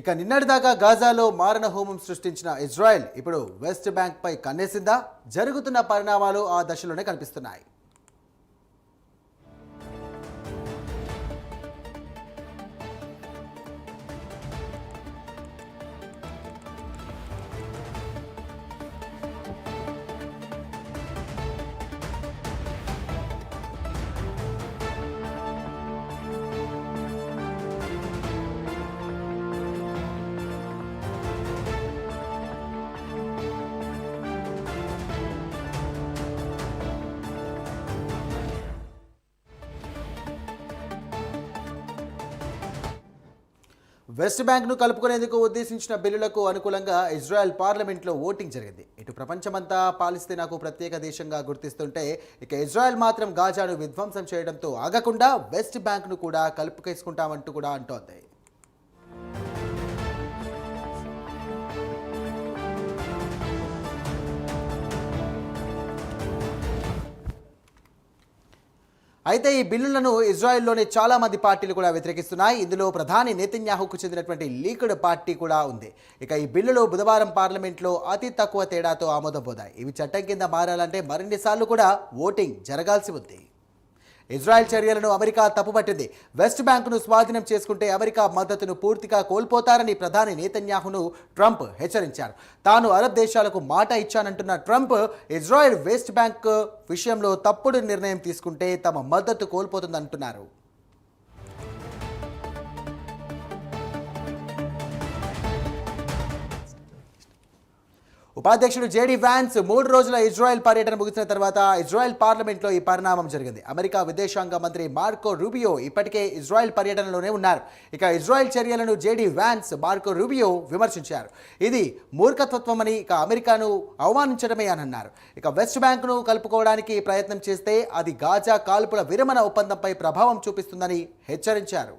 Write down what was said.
ఇక నిన్నటిదాకా గాజాలో మారణ హోమం సృష్టించిన ఇజ్రాయెల్ ఇప్పుడు వెస్ట్ బ్యాంక్ పై కన్నేసిందా? జరుగుతున్న పరిణామాలు ఆ దశలోనే కనిపిస్తున్నాయి. వెస్ట్ బ్యాంక్ను కలుపుకునేందుకు ఉద్దేశించిన బిల్లులకు అనుకూలంగా ఇజ్రాయెల్ పార్లమెంట్లో ఓటింగ్ జరిగింది. ఇటు ప్రపంచమంతా పాలస్తీనాకు ప్రత్యేక దేశంగా గుర్తిస్తుంటే ఇక ఇజ్రాయెల్ మాత్రం గాజాను విధ్వంసం చేయడంతో ఆగకుండా వెస్ట్ బ్యాంక్ను కూడా కలుపుకేసుకుంటామంటూ కూడా అంటోంది. అయితే ఈ బిల్లులను ఇజ్రాయెల్లోని చాలా మంది పార్టీలు కూడా వ్యతిరేకిస్తున్నాయి. ఇందులో ప్రధాని నెతన్యాహుకు చెందినటువంటి లీక్డ్ పార్టీ కూడా ఉంది. ఇక ఈ బిల్లులు బుధవారం పార్లమెంట్లో అతి తక్కువ తేడాతో ఆమోదం పొందాయి. ఇవి చట్టం కింద మారాలంటే మరిన్నిసార్లు కూడా ఓటింగ్ జరగాల్సి ఉంది. ఇజ్రాయెల్ చర్యలను అమెరికా తప్పుపట్టింది. వెస్ట్ బ్యాంకును స్వాధీనం చేసుకుంటే అమెరికా మద్దతును పూర్తిగా కోల్పోతారని ప్రధాని నెతన్యాహును ట్రంప్ హెచ్చరించారు. తాను అరబ్ దేశాలకు మాట ఇచ్చానంటున్న ట్రంప్ ఇజ్రాయెల్ వెస్ట్ బ్యాంక్ విషయంలో తప్పుడు నిర్ణయం తీసుకుంటే తమ మద్దతు కోల్పోతుందంటున్నారు. ఉపాధ్యక్షుడు జేడీ వ్యాన్స్ 3 రోజుల ఇజ్రాయెల్ పర్యటన ముగిసిన తర్వాత ఇజ్రాయెల్ పార్లమెంట్లో ఈ పరిణామం జరిగింది. అమెరికా విదేశాంగ మంత్రి మార్కో రూబియో ఇప్పటికే ఇజ్రాయెల్ పర్యటనలోనే ఉన్నారు. ఇక ఇజ్రాయెల్ చర్యలను జేడీ వ్యాన్స్ మార్కో రూబియో విమర్శించారు. ఇది మూర్ఖత్వమని, ఇక అమెరికాను అవమానించడమే అని అన్నారు. ఇక వెస్ట్ బ్యాంక్ను కలుపుకోవడానికి ప్రయత్నం చేస్తే అది గాజా కాల్పుల విరమణ ఒప్పందంపై ప్రభావం చూపిస్తుందని హెచ్చరించారు.